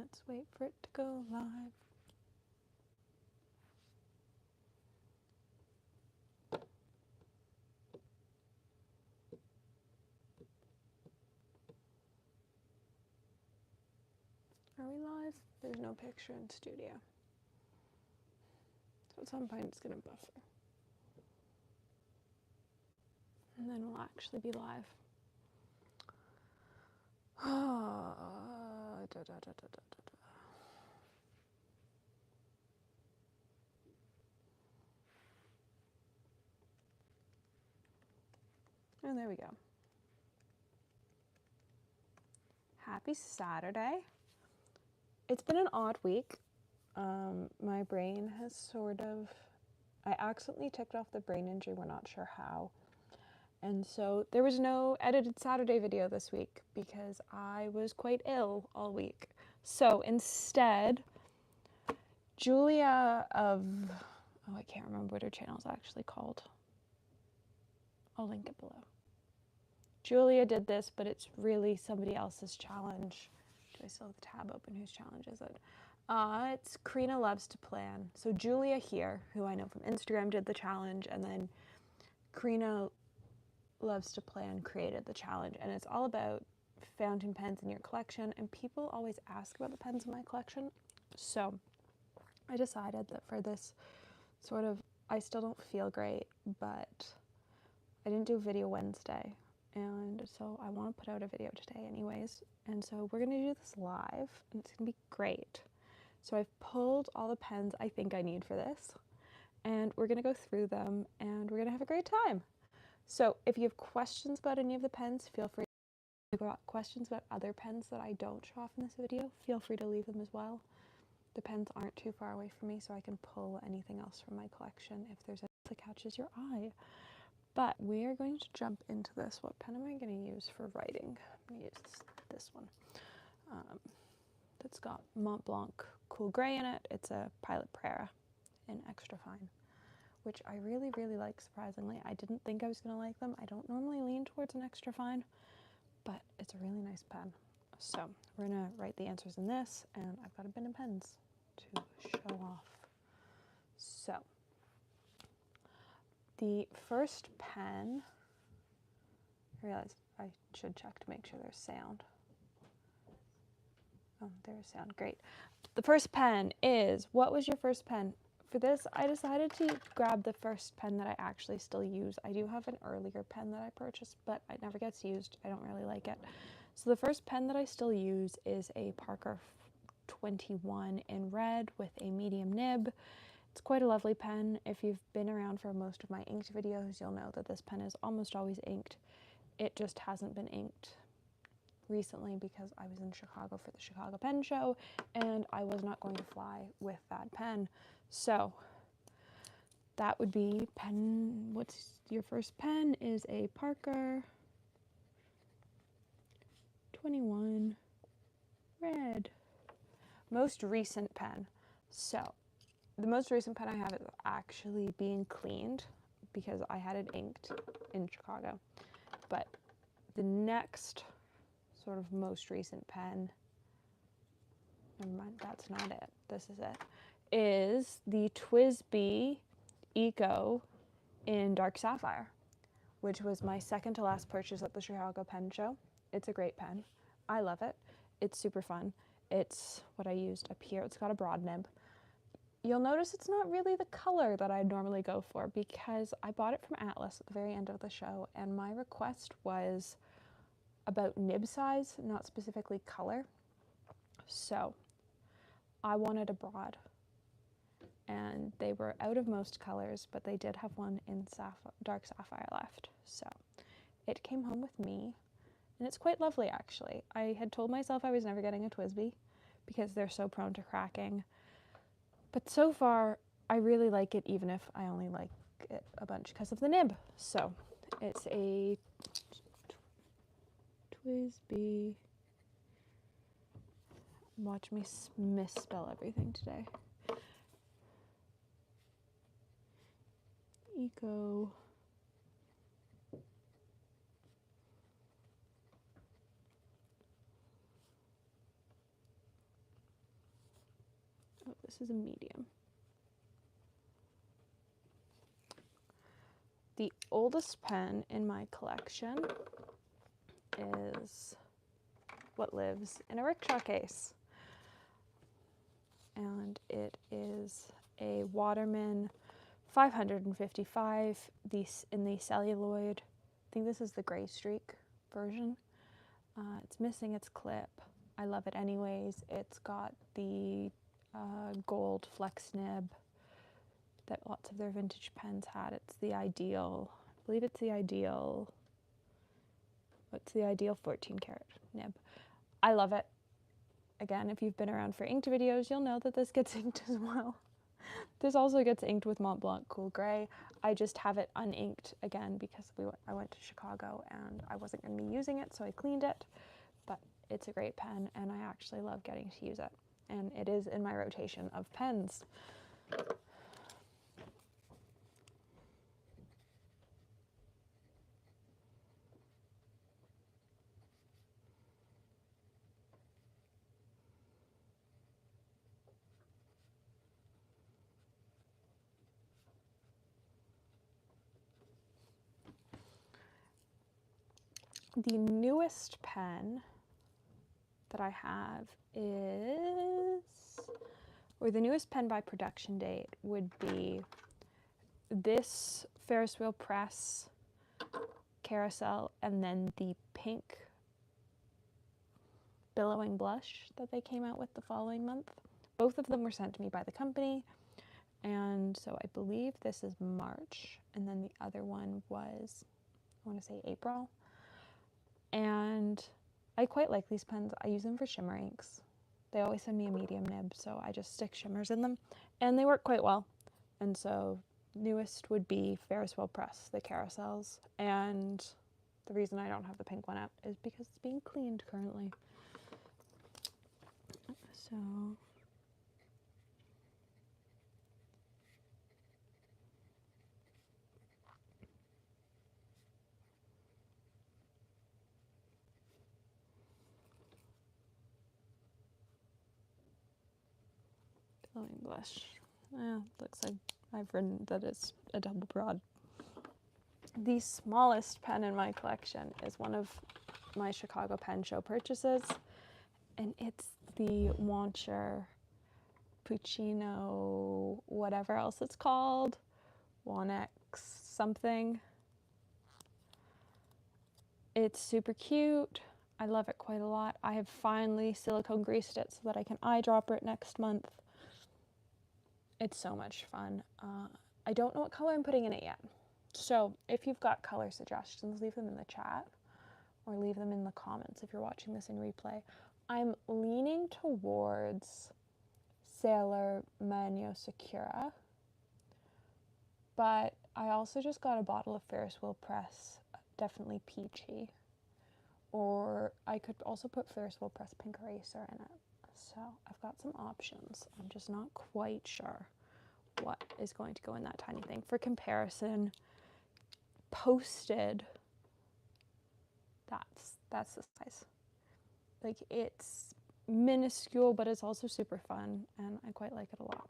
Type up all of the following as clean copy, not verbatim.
Let's wait for it to go live. Are we live? There's no picture in studio. So at some point it's going to buffer. And then we'll actually be live. And there we go. Happy Saturday. It's been an odd week. My brain has I accidentally ticked off the brain injury, we're not sure how. And so there was no edited Saturday video this week because I was quite ill all week. So instead, Julia of, I can't remember what her channel is actually called. I'll link it below. Julia did this, but it's really somebody else's challenge. Do I still have the tab open? Whose challenge is it? It's Karina Loves to Plan. So Julia here, who I know from Instagram, did the challenge, and then Karina Loves to Plan created the challenge, and it's all about fountain pens in your collection, and people always ask about the pens in my collection. So I decided that for this sort of, I still don't feel great, but I didn't do a video Wednesday, and so I want to put out a video today anyways, and so we're going to do this live, and it's going to be great. So I've pulled all the pens I think I need for this, and we're going to go through them, and we're going to have a great time. So if you have questions about any of the pens, feel free. If you've got questions about other pens that I don't show off in this video, feel free to leave them as well. The pens aren't too far away from me, so I can pull anything else from my collection if there's anything that catches your eye. But we are going to jump into this. What pen am I going to use for writing? I'm going to use this one. That's got Mont Blanc Cool Gray in it. It's a Pilot Prera in extra fine, which I really, really like, surprisingly. I didn't think I was going to like them. I don't normally lean towards an extra fine, but it's a really nice pen. So we're going to write the answers in this, and I've got a bin of pens to show off. So the first pen, I realized I should check to make sure there's sound. Oh, there's sound, great. The first pen is, what was your first pen? For this, I decided to grab the first pen that I actually still use. I do have an earlier pen that I purchased, but it never gets used. I don't really like it. So the first pen that I still use is a Parker 21 in red with a medium nib. It's quite a lovely pen. If you've been around for most of my inked videos, you'll know that this pen is almost always inked. It just hasn't been inked recently because I was in Chicago for the Chicago Pen Show, and I was not going to fly with that pen. So that would be pen, what's your first pen is a Parker 21 red. Most recent pen. So the most recent pen I have is actually being cleaned because I had it inked in Chicago. But the next sort of most recent pen, never mind, that's not it, this is it, is the TWSBI Eco in Dark Sapphire, which was my second to last purchase at the Chicago Pen Show. It's a great pen. I love it. It's super fun. It's what I used up here. It's got a broad nib. You'll notice it's not really the color that I'd normally go for because I bought it from Atlas at the very end of the show, and my request was about nib size, not specifically color. So I wanted a broad, and they were out of most colors, but they did have one in dark sapphire left. So it came home with me, and it's quite lovely actually. I had told myself I was never getting a TWSBI because they're so prone to cracking, but so far I really like it, even if I only like it a bunch because of the nib. So it's a TWSBI. Watch me misspell everything today. Eco. Oh, this is a medium. The oldest pen in my collection is what lives in a rickshaw case. And it is a Waterman 555 in the celluloid. I think this is the gray streak version. It's missing its clip. I love it anyways. It's got the gold flex nib that lots of their vintage pens had. It's the ideal, I believe it's the ideal, what's the ideal 14 karat nib. I love it. Again, if you've been around for inked videos, you'll know that this gets inked as well. This also gets inked with Mont Blanc Cool Gray. I just have it uninked again because I went to Chicago and I wasn't going to be using it, so I cleaned it. But it's a great pen and I actually love getting to use it. And it is in my rotation of pens. The newest pen that I have is, or the newest pen by production date would be this Ferris wheel press carousel and then the pink billowing blush that they came out with the following month. Both of them were sent to me by the company, and so I believe this is March, and then the other one was, I want to say April. And I quite like these pens. I use them for shimmer inks. They always send me a medium nib, so I just stick shimmers in them, and they work quite well. And so newest would be Ferris wheel press, the carousels, and the reason I don't have the pink one out is because it's being cleaned currently. So billowing blush. Looks like I've written that it's a double broad. The smallest pen in my collection is one of my Chicago pen show purchases, and it's the Wancher Puccino, whatever else it's called, Wanex something. It's super cute. I love it quite a lot. I have finally silicone greased it so that I can eyedropper it next month. It's so much fun. I don't know what color I'm putting in it yet. So if you've got color suggestions, leave them in the chat or leave them in the comments if you're watching this in replay. I'm leaning towards Sailor Manio Sakura, but I also just got a bottle of Ferris wheel press, definitely peachy. Or I could also put Ferris wheel press pink eraser in it. So I've got some options. I'm just not quite sure what is going to go in that tiny thing. For comparison, posted, that's the size. Like, it's minuscule, but it's also super fun, and I quite like it a lot.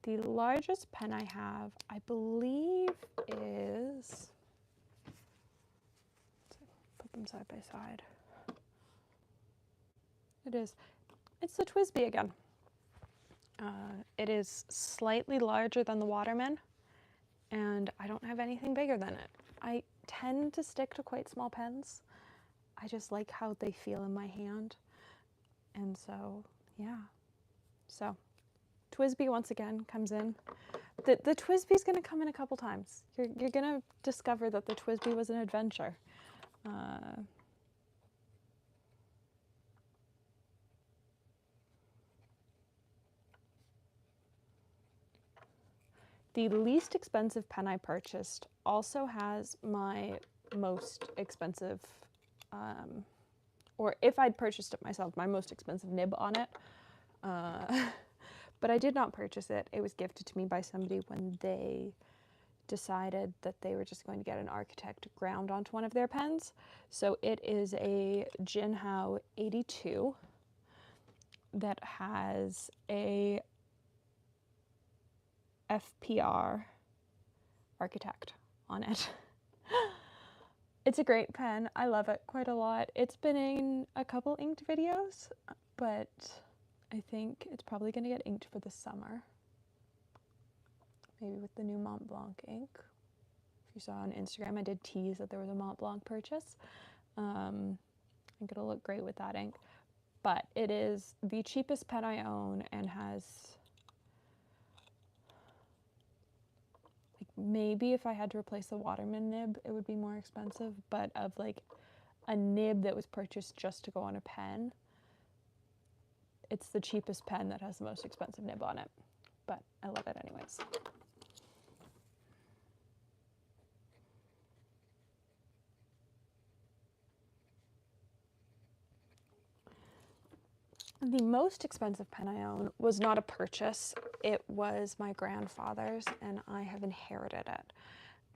The largest pen I have, I believe, is, put them side by side. It's the TWSBI again. It is slightly larger than the Waterman, and I don't have anything bigger than it. I tend to stick to quite small pens. I just like how they feel in my hand. And so, yeah. So, TWSBI once again comes in. The TWSBI is going to come in a couple times. You're going to discover that the TWSBI was an adventure. The least expensive pen I purchased also has my most expensive, or if I'd purchased it myself, my most expensive nib on it. but I did not purchase it. It was gifted to me by somebody when they decided that they were just going to get an architect ground onto one of their pens. So it is a Jinhao 82 that has a FPR architect on it. It's a great pen. I love it quite a lot. It's been in a couple inked videos, but I think it's probably going to get inked for the summer. Maybe with the new Mont Blanc ink. If you saw on Instagram, I did tease that there was a Mont Blanc purchase. I think it'll look great with that ink. But it is the cheapest pen I own and has, like, maybe if I had to replace the Waterman nib, it would be more expensive. But of like a nib that was purchased just to go on a pen, it's the cheapest pen that has the most expensive nib on it. But I love it anyways. The most expensive pen I own was not a purchase. It was my grandfather's, and I have inherited it.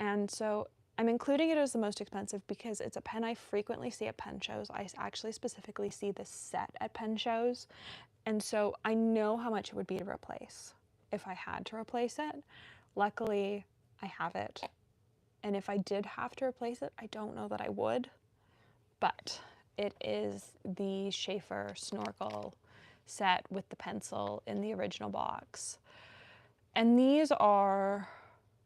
And so I'm including it as the most expensive because it's a pen I frequently see at pen shows. I actually specifically see this set at pen shows. And so I know how much it would be to replace if I had to replace it. Luckily, I have it. And if I did have to replace it, I don't know that I would. But it is the Sheaffer Snorkel Set with the pencil in the original box. And these are,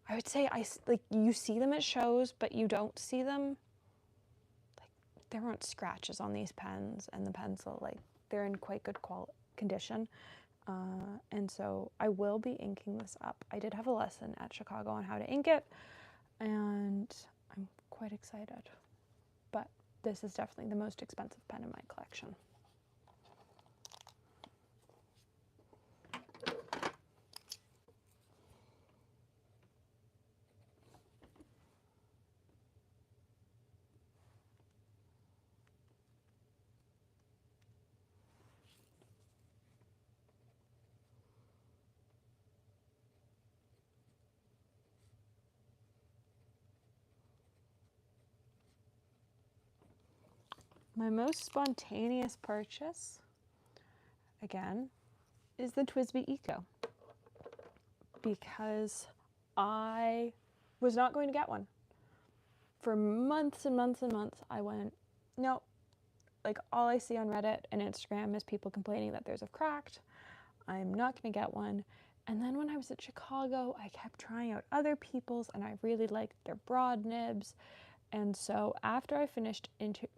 I would say, like, you see them at shows, but you don't see them. Like, there aren't scratches on these pens, and the pencil, like, they're in quite good condition. And so I will be inking this up. I did have a lesson at Chicago on how to ink it, and I'm quite excited. But this is definitely the most expensive pen in my collection. My most spontaneous purchase, again, is the TWSBI Eco, because I was not going to get one. For months and months and months, I went, no, like, all I see on Reddit and Instagram is people complaining that theirs have cracked. I'm not going to get one. And then when I was at Chicago, I kept trying out other people's, and I really liked their broad nibs. And so after I finished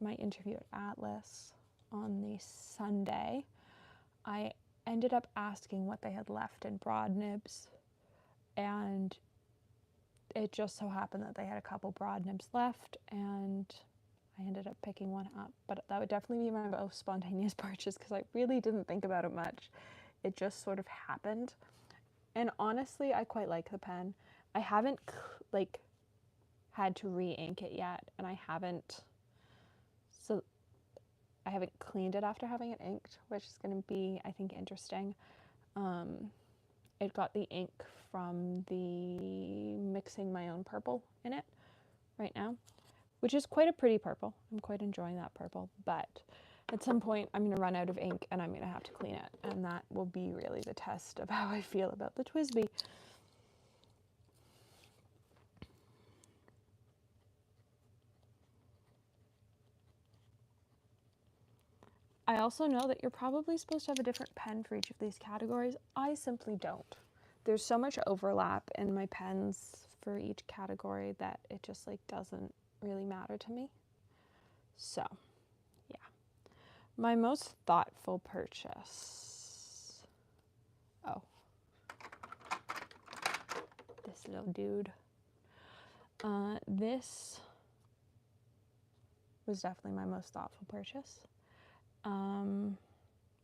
my interview at Atlas on the Sunday, I ended up asking what they had left in broad nibs. And it just so happened that they had a couple broad nibs left, and I ended up picking one up. But that would definitely be my most spontaneous purchase because I really didn't think about it much. It just sort of happened. And honestly, I quite like the pen. I haven't, like, had to re-ink it yet, and I haven't cleaned it after having it inked, which is going to be, I think, interesting. It got the ink from the mixing my own purple in it right now, which is quite a pretty purple. I'm quite enjoying that purple, but at some point I'm going to run out of ink and I'm going to have to clean it, and that will be really the test of how I feel about the TWSBI. I also know that you're probably supposed to have a different pen for each of these categories. I simply don't. There's so much overlap in my pens for each category that it just, like, doesn't really matter to me. So, yeah. My most thoughtful purchase. Oh. This little dude. This was definitely my most thoughtful purchase.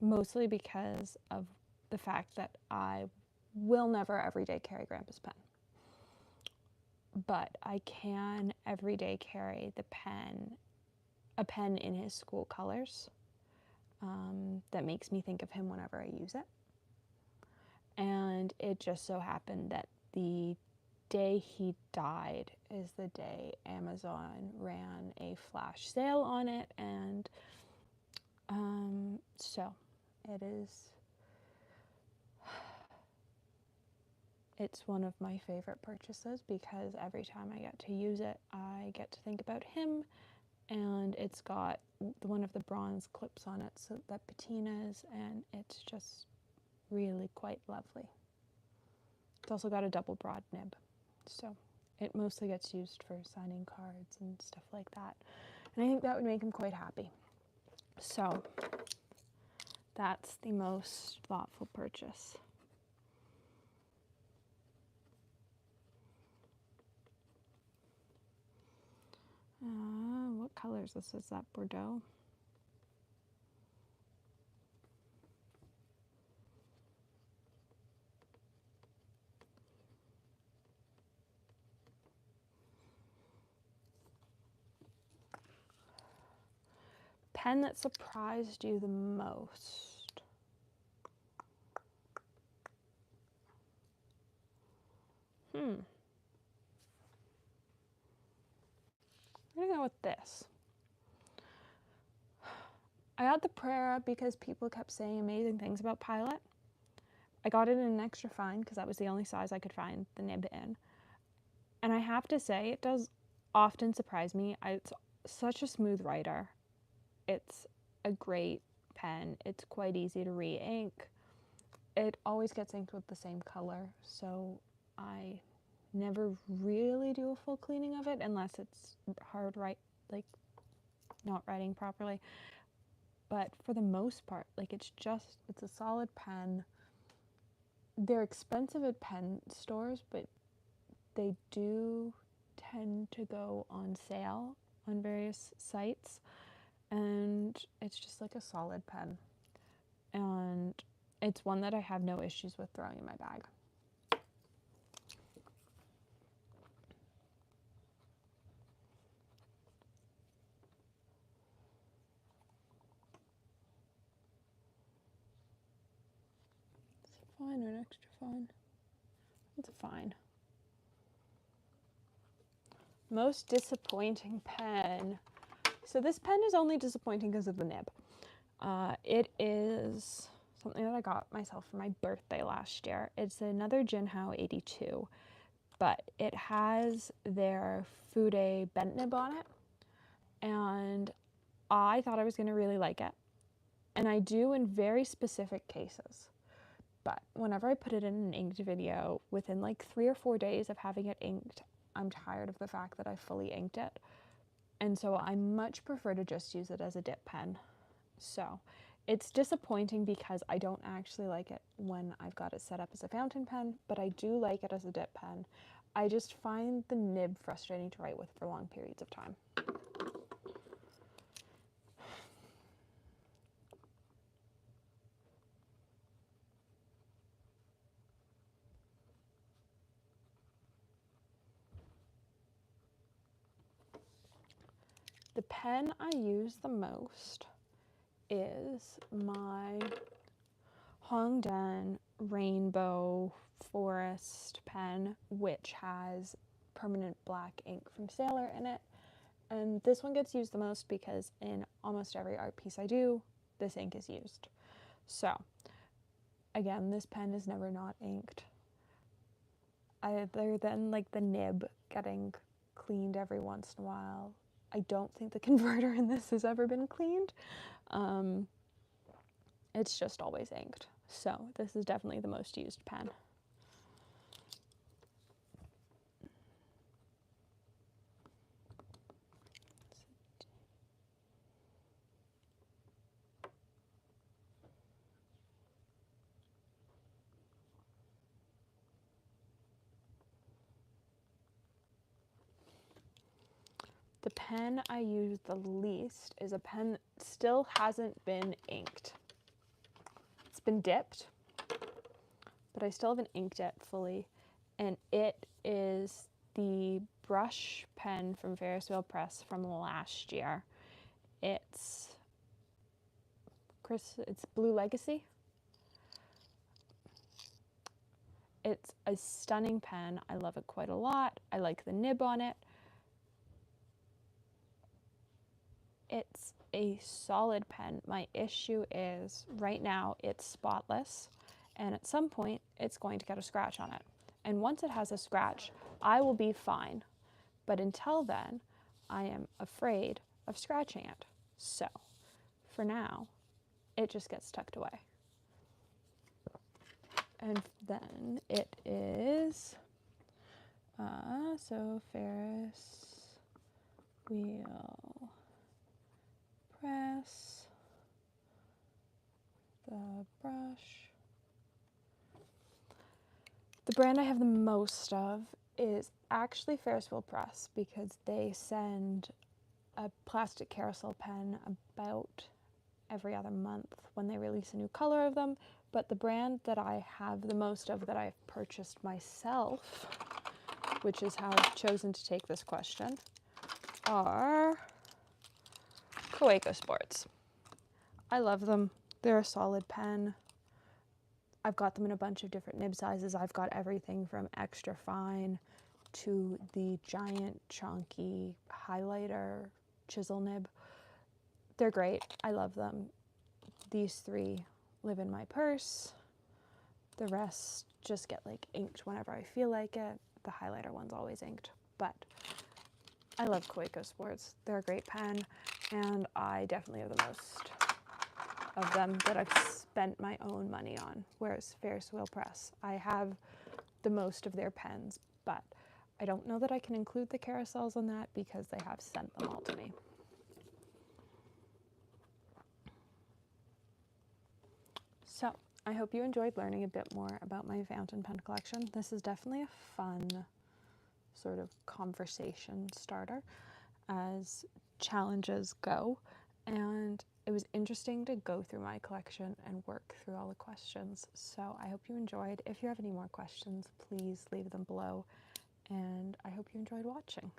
Mostly because of the fact that I will never everyday carry Grandpa's pen. But I can everyday carry a pen in his school colors that makes me think of him whenever I use it. And it just so happened that the day he died is the day Amazon ran a flash sale on it, and so it's one of my favorite purchases because every time I get to use it, I get to think about him, and it's got one of the bronze clips on it so that patinas, and it's just really quite lovely. It's also got a double broad nib, so it mostly gets used for signing cards and stuff like that, and I think that would make him quite happy. So that's the most thoughtful purchase. What color is this? Is that Bordeaux? Pen that surprised you the most? I'm gonna go with this. I got the Prera because people kept saying amazing things about Pilot. I got it in an extra fine because that was the only size I could find the nib in. And I have to say, it does often surprise me. It's such a smooth writer. It's a great pen. It's quite easy to re-ink. It always gets inked with the same color, so I never really do a full cleaning of it unless it's hard like not writing properly. But for the most part, like it's a solid pen. They're expensive at pen stores, but they do tend to go on sale on various sites, and it's just like a solid pen, and it's one that I have no issues with throwing in my bag. Is it fine or an extra fine? It's a fine. Most disappointing pen. So this pen is only disappointing because of the nib. It is something that I got myself for my birthday last year. It's another Jinhao 82, but it has their Fude bent nib on it, and I thought I was going to really like it, and I do in very specific cases. But whenever I put it in an inked video, within like 3 or 4 days of having it inked, I'm tired of the fact that I fully inked it. And so I much prefer to just use it as a dip pen. So it's disappointing because I don't actually like it when I've got it set up as a fountain pen, but I do like it as a dip pen. I just find the nib frustrating to write with for long periods of time. The pen I use the most is my Hongdan Rainbow Forest pen, which has permanent black ink from Sailor in it. And this one gets used the most because in almost every art piece I do, this ink is used. So, again, this pen is never not inked. Other than like the nib getting cleaned every once in a while. I don't think the converter in this has ever been cleaned. It's just always inked. So this is definitely the most used pen. The pen I use the least is a pen that still hasn't been inked. It's been dipped, but I still haven't inked it fully. And it is the brush pen from Ferris Press from last year. It's Blue Legacy. It's a stunning pen. I love it quite a lot. I like the nib on it. It's a solid pen. My issue is right now it's spotless, and at some point it's going to get a scratch on it. And once it has a scratch, I will be fine. But until then, I am afraid of scratching it. So for now, it just gets tucked away. And then it is, so Ferris wheel press, the brush. The brand I have the most of is actually Ferris wheel press, because they send a plastic carousel pen about every other month when they release a new color of them. But the brand that I have the most of that I've purchased myself, which is how I've chosen to take this question, are Kaweco Sports. I love them. They're a solid pen. I've got them in a bunch of different nib sizes. I've got everything from extra fine to the giant chunky highlighter chisel nib. They're great. I love them. These three live in my purse. The rest just get like inked whenever I feel like it. The highlighter one's always inked, but I love Kaweco Sports. They're a great pen, and I definitely have the most of them that I've spent my own money on, whereas Ferris wheel press, I have the most of their pens, but I don't know that I can include the carousels on that because they have sent them all to me. So I hope you enjoyed learning a bit more about my fountain pen collection. This is definitely a fun sort of conversation starter as challenges go, and it was interesting to go through my collection and work through all the questions. So I hope you enjoyed. If you have any more questions, please leave them below, and I hope you enjoyed watching.